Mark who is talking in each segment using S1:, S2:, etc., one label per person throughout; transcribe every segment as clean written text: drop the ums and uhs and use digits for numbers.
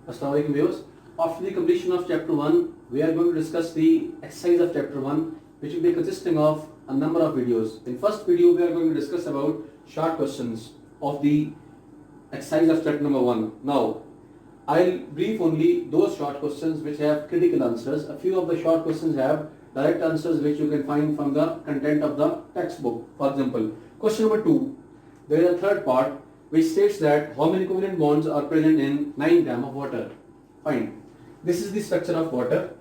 S1: Assalamualaikum viewers. After the completion of chapter 1, we are going to discuss the exercise of chapter 1, which will be consisting of a number of videos. In first video, we are going to discuss about short questions of the exercise of chapter number 1. Now, I'll brief only those short questions which have critical answers. A few of the short questions have direct answers which you can find from the content of the textbook. For example, question number 2, there is a third part which states that how many covalent bonds are present in 9 gram of water. Fine. This is the structure of water.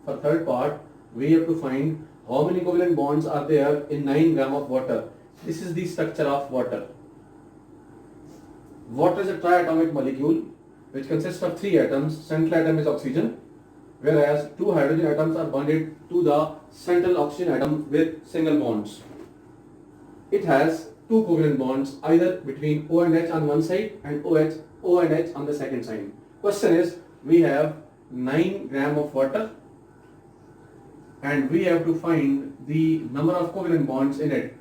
S1: For third part, we have to find how many covalent bonds are there in 9 gram of water. This is the structure of water. Water is a triatomic molecule which consists of 3 atoms. Central atom is oxygen, whereas 2 hydrogen atoms are bonded to the central oxygen atom with single bonds. It has 2 covalent bonds either between O and H on one side and O and H on the second side. Question is, we have 9 gram of water and we have to find the number of covalent bonds in it.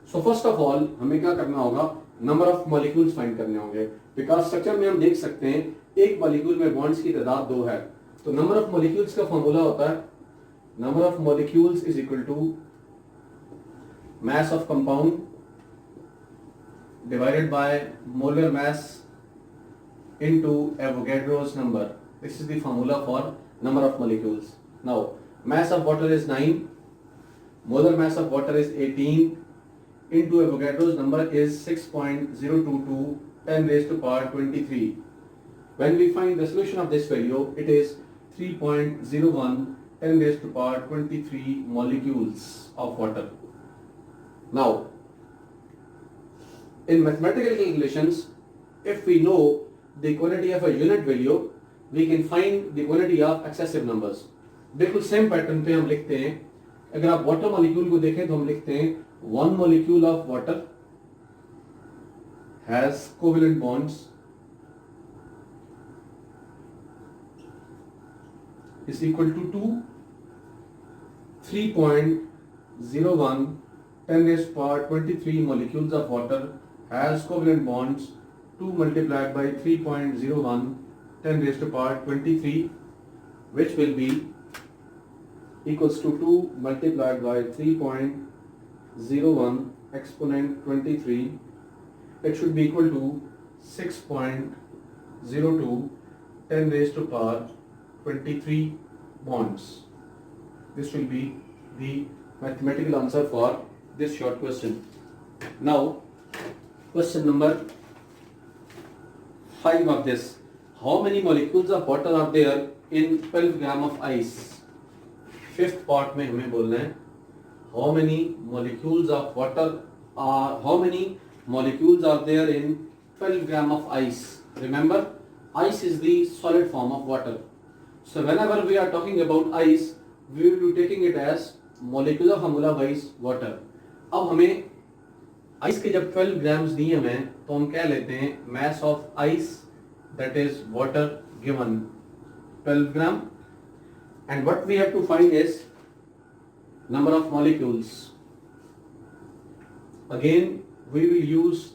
S1: So first of all, हमें क्या करना होगा? Number of molecules find करने होंगे. Because structure में हम देख सकते हैं एक molecule में bonds की तादाद 2 है. तो number of molecules का formula होता है number of molecules is equal to mass of compound divided by molar mass into Avogadro's number. This is the formula for number of molecules. Now, mass of water is 9, molar mass of water is 18, into Avogadro's number is 6.022 10 raised to power 23. When we find the solution of this value, it is 3.01 10 raised to power 23 molecules of water. Now, in mathematical calculations, if we know the quantity of a unit value, we can find the quantity of excessive numbers. बिल्कुल same pattern पे हम लिखते हैं. अगर आप water molecule को देखें तो हम लिखते हैं 1 molecule of water has covalent bonds is equal to 3.01 10 raised to power 23 molecules of water has covalent bonds 2 multiplied by 3.01 10 raised to power 23, which will be equals to 2 multiplied by 3.01 exponent 23. It should be equal to 6.02 10 raised to power 23 bonds. This will be the mathematical answer for this short question. Now, question number 5 of this. How many molecules of water are there in 12 gram of ice? Fifth part में हमें बोलना है how many molecules of are there in 12 gram of ice. Remember, ice is the solid form of water. So whenever we are talking about ice, we will be taking it as molecular formula wise water. अब हमें ice के जब 12 grams दिए हमें तो हम क्या लेते हैं mass of ice, that is water given 12 gram, and what we have to find is number of molecules. Again we will use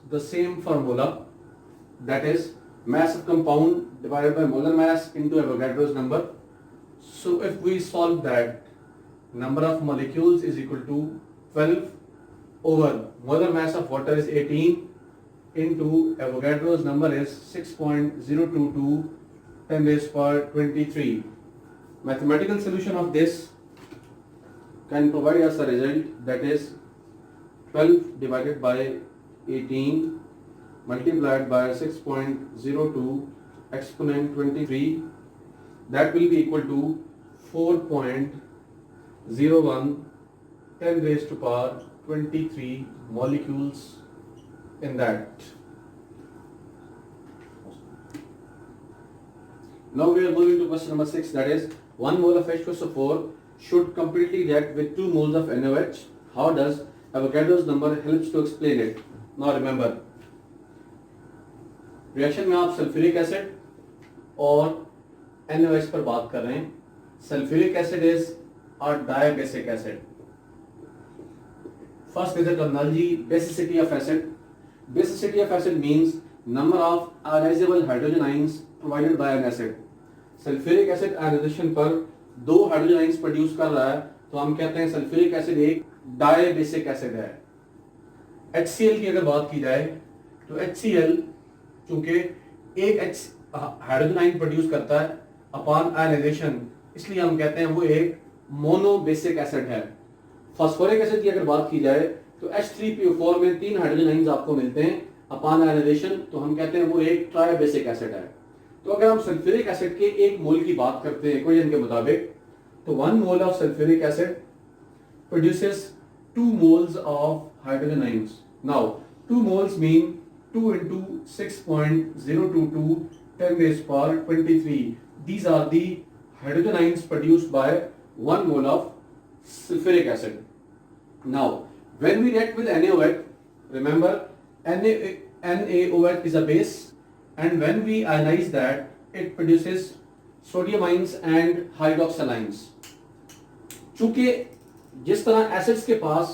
S1: the same formula, that is mass of compound divided by molar mass into Avogadro's number. So if we solve that, number of molecules is equal to 12 over molar mass of water is 18 into Avogadro's number is 6.022 10 raised to power 23. Mathematical solution of this can provide us a result, that is 12 divided by 18 multiplied by 6.02 exponent 23. That will be equal to 4.01 10 raised to power 23 molecules in that. Now we are moving to question number 6, that is 1 mole of H2SO4 should completely react with 2 moles of NaOH. How does Avogadro's number helps to explain it? Now remember, reaction में आप sulphuric acid और NaOH पर बात कर रहे हैं. Sulphuric acid is a dibasic acid. First is the terminology basicity of acid. Basicity of acid means number of ionizable hydrogen ions provided by an acid. Sulphuric acid ionisation पर 2 hydrogen ions produce कर रहा है, तो हम कहते हैं sulphuric acid एक dibasic acid है। HCl की अगर बात की जाए तो HCl चूंकि एक हाइड्रोजन आयन प्रोड्यूस करता है अपॉन आयनाइजेशन, इसलिए हम कहते हैं वो एक मोनोबेसिक एसिड है। फास्फोरिक एसिड की अगर बात की जाए तो H3PO4 में 3 हाइड्रोजन आयंस आपको मिलते हैं अपॉन आयनाइजेशन, तो हम कहते हैं वो एक ट्राइबेसिक एसिड है। तो अगर हम सल्फ्यूरिक एसिड के 1 मोल की बात करते हैं इक्वेशन के मुताबिक, तो 1 mole of sulphuric acid produces 2 moles of hydrogen ions. Now 2 moles mean 2 into 6.022 10 raised power 23. These are the hydrogen ions produced by 1 mole of sulfuric acid. Now when we react with NaOH, remember NaOH is a base, and when we ionize that it produces sodium ions and hydroxyl ions. चूंकि जिस तरह acids के पास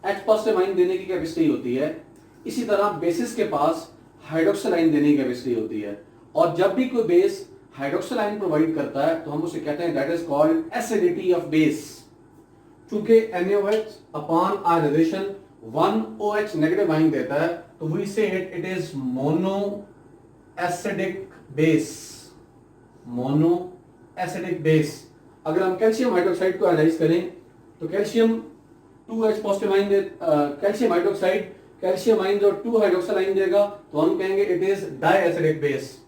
S1: H positive ion देने की capacity होती है, इसी तरह बेसिस के पास हाइड्रोक्सिल आयन देने की कैपेसिटी होती है, और जब भी कोई बेस हाइड्रोक्सिल आयन प्रोवाइड करता है तो हम उसे कहते हैं that is called acidity of base. चूंकि NaOH upon ionisation 1OH negative ion देता है, तो we say it is mono acidic base. Mono acidic base. अगर हम कैल्शियम हाइड्रोक्साइड को एनालाइज करें तो calcium 2H positive ion calcium hydroxide calcium ion और 2 हाइड्रोक्सिल आयन देगा, तो हम कहेंगे it is di acidic base.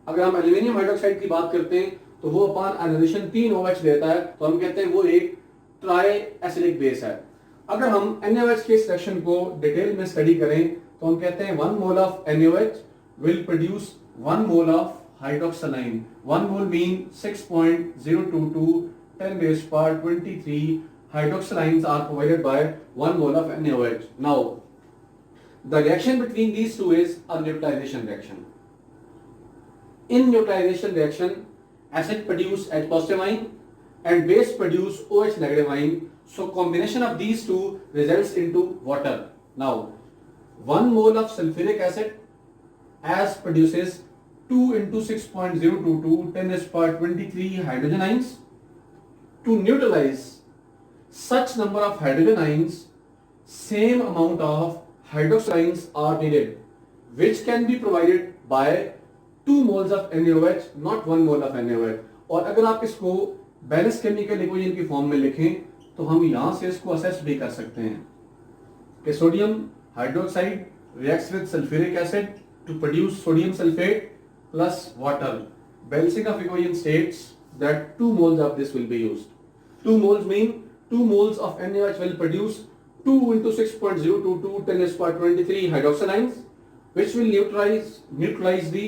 S1: अगर हम एल्यूमिनियम हाइड्रोक्साइड की बात करते हैं तो वो अपॉन आयनाइजेशन 3 OH देता है, तो हम कहते हैं वो एक ट्राई एसिडिक बेस है। अगर हम NaOH के रिएक्शन को डिटेल में स्टडी करें तो हम कहते हैं 1 mole of NaOH will produce 1 mole of hydroxyl ion. 1 mole mean 6.022 10 raised power 23 hydroxyl ions are provided by 1 mole of NaOH. Now, the reaction between these two is a neutralization reaction. In neutralization reaction, acid produce H positive ion and base produce OH negative ion. So, combination of these two results into water. Now, 1 mole of sulfuric acid as produces 2 into 6.022 10 raised power 23 hydrogen ions. To neutralize such number of hydrogen ions, same amount of hydroxyl ions are needed, which can be provided by 2 moles of NaOH, not 1 mole of NaOH. और अगर आप इसको balance chemical equation की form में लिखें तो हम यहां से इसको असेस भी कर सकते हैं कि sodium hydroxide reacts with sulphuric acid to produce sodium sulfate plus water. Balancing of equation states that 2 moles of this will be used. 2 moles mean 2 moles of NaOH will produce 2 into 6.022 10 raised power 23 hydroxyl ions, which will neutralize the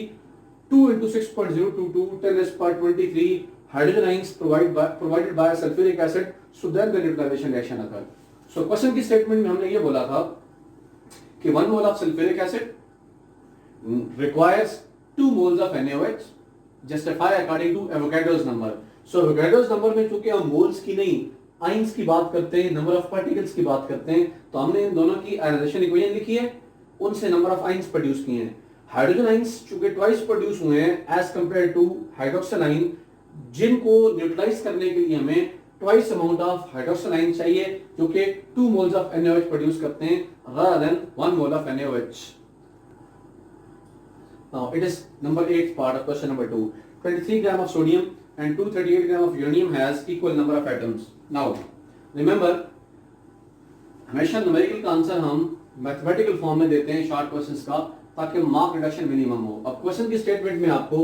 S1: 2 into 6.022 10 raised power 23 hydrogen ions provided by sulfuric acid. So then the neutralization reaction occurs. So question की statement में हमने ये बोला था कि 1 mole of sulfuric acid requires 2 moles of NaOH, justify according to Avogadro's number. So Avogadro's number में चूंकि हम मोल्स की नहीं आयंस की बात करते हैं, नंबर ऑफ पार्टिकल्स की बात करते हैं, तो हमने इन दोनों की आयनाइजेशन इक्वेशन लिखी है, उनसे नंबर ऑफ आयंस प्रोड्यूस किए हैं। हाइड्रोजन आयंस चूंकि ट्वाइस प्रोड्यूस हुए हैं as compare to hydroxyl ion, जिनको न्यूट्रलाइज करने के लिए हमें twice amount of hydroxyl ion चाहिए, जो कि 2 मोल्स ऑफ NaOH प्रोड्यूस करते हैं rather than 1 mole of NaOH. Now it is number 8 part of question number 2. 23 gram of sodium and 238 gram of uranium has equal number of atoms. Now remember, हमेशा numerical का answer हम mathematical form में देते हैं short questions का, ताकि mark reduction minimum हो। अब क्वेश्चन की स्टेटमेंट में आपको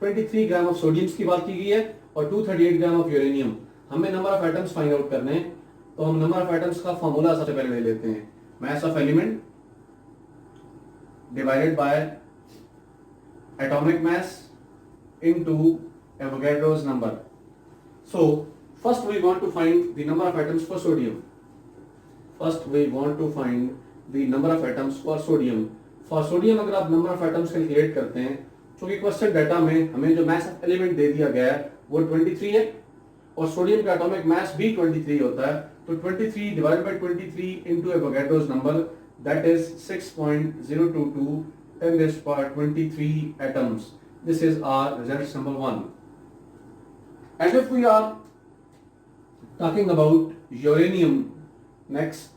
S1: 23 ग्राम ऑफ सोडियम की बात की गई है और 238 ग्राम ऑफ यूरेनियम, हमें number of atoms find out करने हैं, तो हम नंबर ऑफ एटम्स का फॉर्मूला सबसे पहले ले लेते हैं। Mass of element divided by atomic mass into Avogadro's number. So first we want to find the number of atoms for sodium. First we want to find the number of atoms for sodium. For sodium अगर आप number of atoms calculate करते हैं, क्योंकि question data में हमें जो mass of element दे दिया गया है वो 23 है और सोडियम का atomic mass भी 23 होता है, तो 23 divided by 23 into Avogadro's number, that is 6.022 10 raised power 23 atoms. This is our results number 1. And if we are talking about uranium next,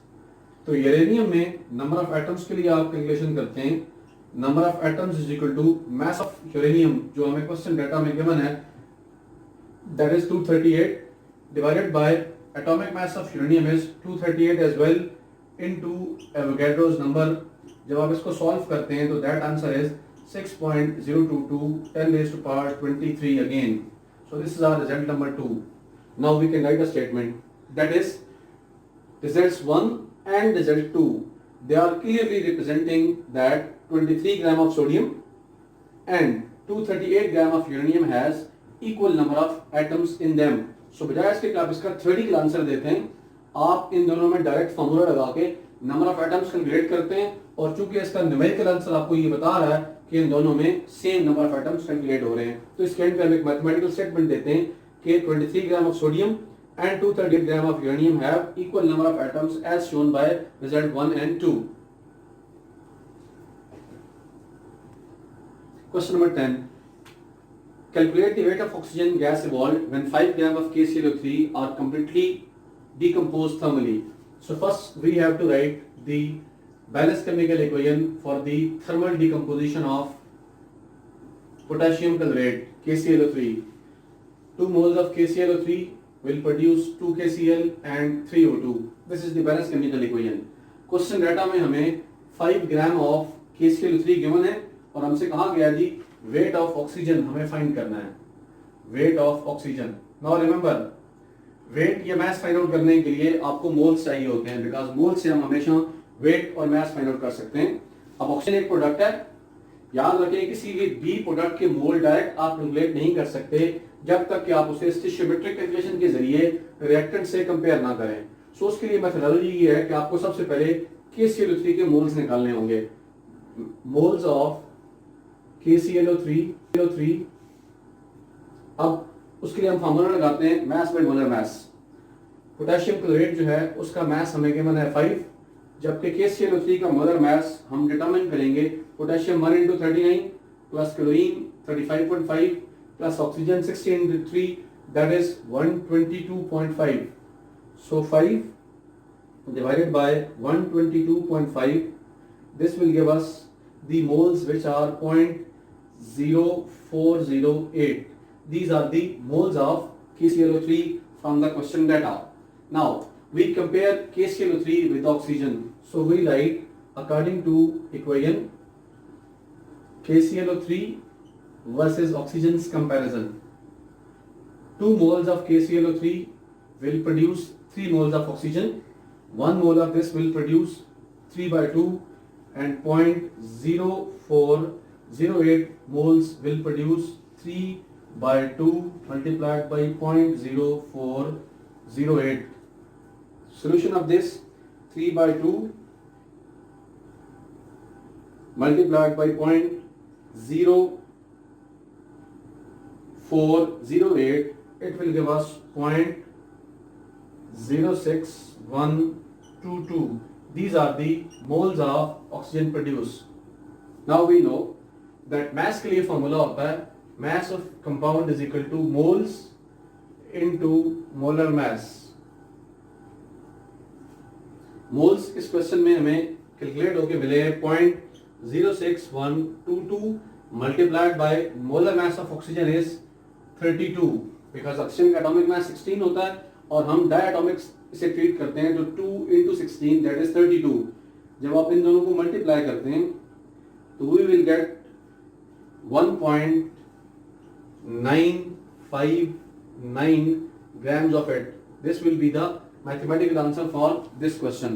S1: तो यूरेनियम में नंबर ऑफ एटम्स के लिए आप कैलकुलेशन करते हैं. Number of atoms is equal to mass of uranium जो हमें question data में गिवन है, that is 238 divided by atomic mass of uranium is 238 as well into Avogadro's number. जब आप इसको सॉल्व करते हैं तो that answer is 6.022 10 raised to power 23 again. So this is our result number 2. Now we can write a statement, that is results 1 and result 2. They are clearly representing that 23 gram of sodium and 238 gram of uranium has equal number of atoms in them. So बजाय इसके कि आप इसका theoretical answer देते हैं, आप इन दोनों में डायरेक्ट फॉर्मूला लगा के नंबर ऑफ एटम्स कैलकुलेट करते हैं. और चूंकि इसका न्यूमेरिकल आंसर आपको ये बता रहा है कि इन दोनों में same number of atoms calculate हो रहे हैं, तो इसके एंड पे हम एक मैथमेटिकल स्टेटमेंट देते हैं कि 23 gram of sodium and 238 gram of uranium have equal number of atoms as shown by result 1 and 2. Question number 10. Calculate the weight of oxygen gas evolved when 5 gram of KClO3 are completely decomposed thermally. So first we have to write the balanced chemical equation for the thermal decomposition of potassium chlorate KClO3. 2 moles of KClO3 will produce 2 KCl and 3 O2. This is the balanced chemical equation. Question data में हमें 5 gram of KClO3 given है और हमसे कहा गया जी weight of oxygen हमें find करना है. Weight of oxygen. Now remember, weight या mass find out करने के लिए आपको moles चाहिए होते हैं, because moles से हम हमेशा वेट और मास फाइंड आउट कर सकते हैं. अब ऑक्सीजन एक प्रोडक्ट है, याद रखें किसी भी प्रोडक्ट के मोल डायरेक्ट आप कैलकुलेट नहीं कर सकते जब तक कि आप उसे स्टोइचियोमेट्रिक कैलकुलेशन के जरिए रिएक्टेंट से कंपेयर ना करें. सो उसके लिए मेथोडोलॉजी ये है कि आपको सबसे पहले KClO3 के मोल्स निकालने होंगे. Moles of KClO3. अब उसके लिए हम फार्मूला लगाते हैं mass by molar mass. Potassium chloride जो है उसका मास हमें गिवन है 5, जबकि KClO3 का मोलर मास हम डिटरमाइन करेंगे potassium 1 into 39 plus chlorine 35.5 plus oxygen 60 into 3 that is 122.5. So 5 divided by 122.5, this will give us the moles which are 0.0408. These are the moles of KClO3 from the question data. Now we compare KClO3 with oxygen. So we write according to equation KClO3 versus oxygen's comparison. 2 moles of KClO3 will produce 3 moles of oxygen. 1 mole of this will produce 3/2 and 0.0408 moles will produce 3/2 multiplied by 0.0408. Solution of this 3/2 multiplied by 0.0408, it will give us 0.06122. These are the moles of oxygen produced. Now we know that mass के लिए formula होता है mass of compound is equal to moles into molar mass. Moles इस question में हमें calculate होके मिले हैं 0.06122 multiplied by molar mass of oxygen is 32, because oxygen का एटॉमिक मास 16 होता है और हम डायटोमिक इसे ट्रीट करते हैं तो 2 into 16 दैट इज 32. जब आप इन दोनों को मल्टीप्लाई करते हैं तो we will get 1.959 grams of it. This will be the mathematical answer for this question.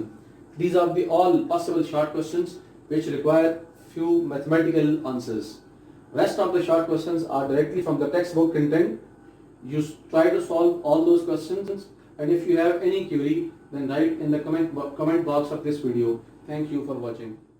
S1: These are the all possible short questions which require few mathematical answers. Rest of the short questions are directly from the textbook content. You try to solve all those questions, and if you have any query then write in the comment box of this video. Thank you for watching.